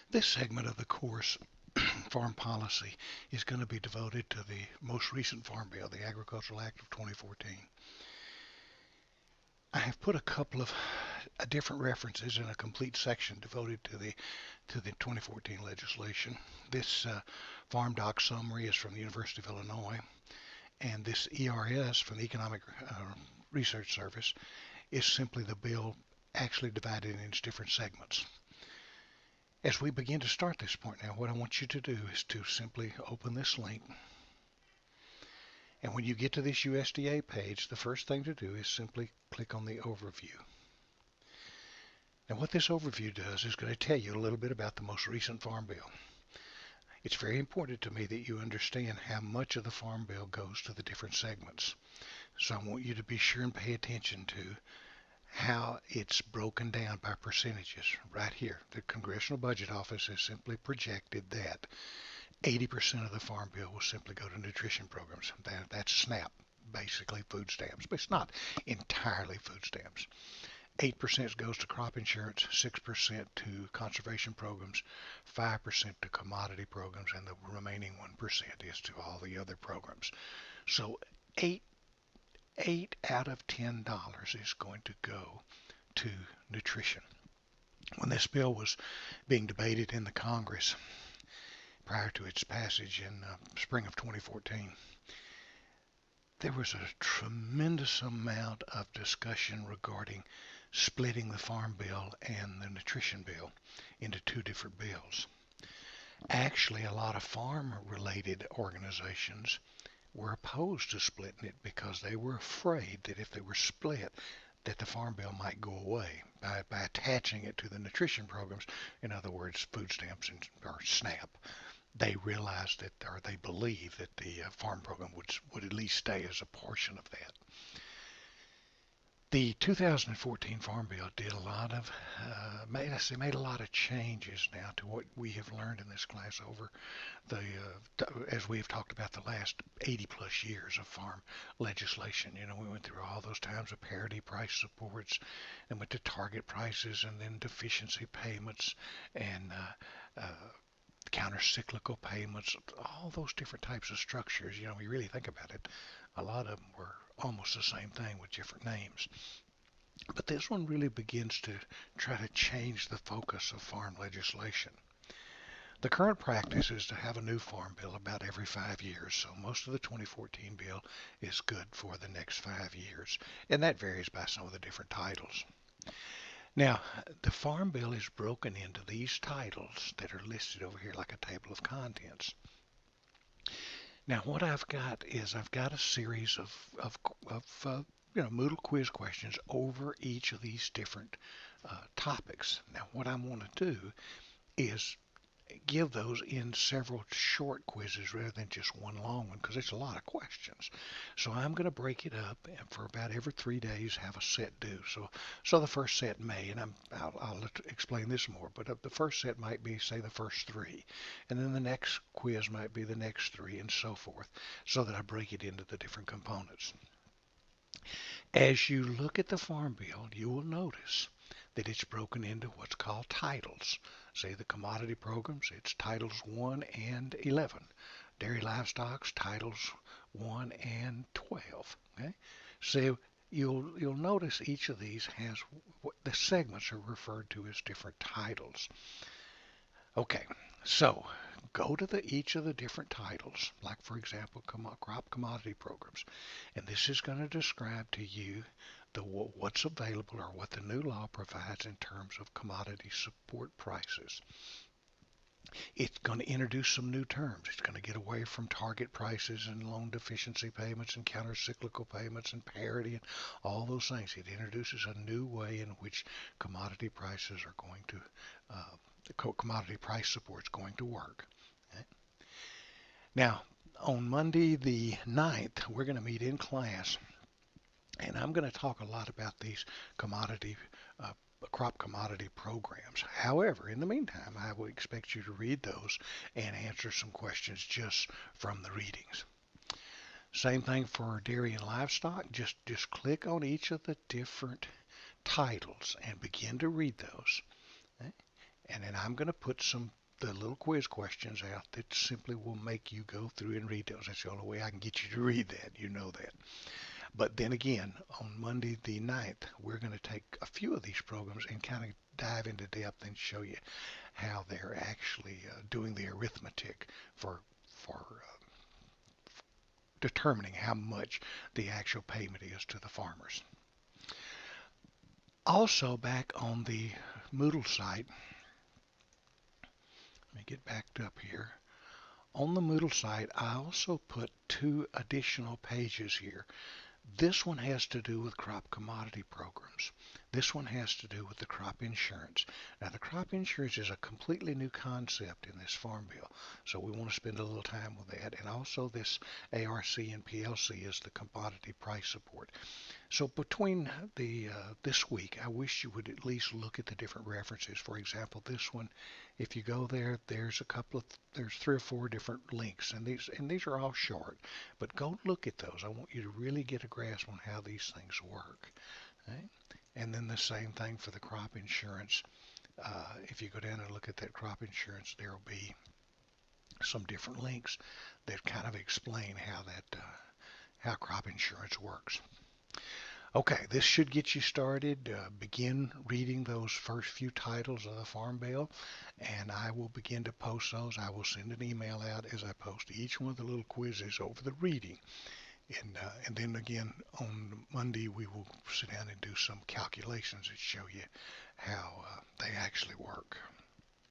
This segment of the course, Farm Policy, is going to be devoted to the most recent Farm Bill, the Agricultural Act of 2014. I have put a couple of different references in a complete section devoted to the 2014 legislation. This Farm Doc summary is from the University of Illinois, and this ERS from the Economic Research Service is simply the bill actually divided into different segments. As we begin to start this point now, what I want you to do is to simply open this link. And when you get to this USDA page, the first thing to do is simply click on the overview. Now what this overview does is going to tell you a little bit about the most recent Farm Bill. It's very important to me that you understand how much of the Farm Bill goes to the different segments. So I want you to be sure and pay attention to how it's broken down by percentages. Right here, the Congressional Budget Office has simply projected that 80% of the Farm Bill will simply go to nutrition programs. That's SNAP, basically food stamps, but it's not entirely food stamps. 8% goes to crop insurance, 6% to conservation programs, 5% to commodity programs, and the remaining 1% is to all the other programs. So eight out of $10 is going to go to nutrition. When this bill was being debated in the Congress prior to its passage in spring of 2014, there was a tremendous amount of discussion regarding splitting the Farm Bill and the Nutrition Bill into two different bills. Actually, a lot of farm-related organizations were opposed to splitting it because they were afraid that if they were split, that the Farm Bill might go away by attaching it to the nutrition programs, in other words, food stamps or SNAP. They realized that, or they believed that the farm program would at least stay as a portion of that. The 2014 Farm Bill did a lot of, made a lot of changes now to what we have learned in this class over the, as we have talked about the last 80 plus years of farm legislation. You know, we went through all those times of parity price supports, and went to target prices, and then deficiency payments, and counter-cyclical payments, all those different types of structures. You know, when you really think about it, a lot of them were almost the same thing with different names. But this one really begins to try to change the focus of farm legislation. The current practice is to have a new farm bill about every 5 years, so most of the 2014 bill is good for the next 5 years, and that varies by some of the different titles. Now, the Farm Bill is broken into these titles that are listed over here like a table of contents. Now, what I've got is I've got a series of Moodle quiz questions over each of these different topics. Now, what I want to do is give those in several short quizzes rather than just one long one, because it's a lot of questions. So I'm going to break it up, and for about every 3 days have a set due. So the first set may, and I'll explain this more, but the first set might be, say, the first 3, and then the next quiz might be the next 3, and so forth, so that I break it into the different components. As you look at the Farm Bill, you will notice that it's broken into what's called titles. Say the commodity programs, it's titles 1 and 11. Dairy livestock's titles 1 and 12. Okay, so you'll notice each of these has the segments are referred to as different titles. Okay, so go to each of the different titles, like for example crop commodity programs, and this is going to describe to you what's available or what the new law provides in terms of commodity support prices. It's going to introduce some new terms. It's going to get away from target prices and loan deficiency payments and counter-cyclical payments and parity and all those things. It introduces a new way in which commodity prices are going to, the commodity price support is going to work. Okay? Now, on Monday the 9th, we're going to meet in class, and I'm going to talk a lot about these crop commodity programs. However, in the meantime, I will expect you to read those and answer some questions just from the readings. Same thing for dairy and livestock. Just click on each of the different titles and begin to read those. Okay? And then I'm going to put the little quiz questions out that simply will make you go through and read those. That's the only way I can get you to read that. You know that. But then again, on Monday the 9th, we're going to take a few of these programs and kind of dive into depth and show you how they're actually doing the arithmetic for determining how much the actual payment is to the farmers. Also, back on the Moodle site, let me get backed up here. On the Moodle site, I also put 2 additional pages here. This one has to do with crop commodity programs. This one has to do with the crop insurance. Now, the crop insurance is a completely new concept in this farm bill, so we want to spend a little time with that. And also this ARC and PLC is the commodity price support. So between this week, I wish you would at least look at the different references. For example, this one, if you go there, there's there's 3 or 4 different links, and these are all short. But go look at those. I want you to really get a grasp on how these things work. Okay? And then the same thing for the crop insurance. If you go down and look at that crop insurance, there will be some different links that kind of explain how crop insurance works. Okay, this should get you started. Begin reading those first few titles of the Farm Bill, and I will begin to post those. I will send an email out as I post each one of the little quizzes over the reading. And then again on Monday, we will sit down and do some calculations that show you how they actually work.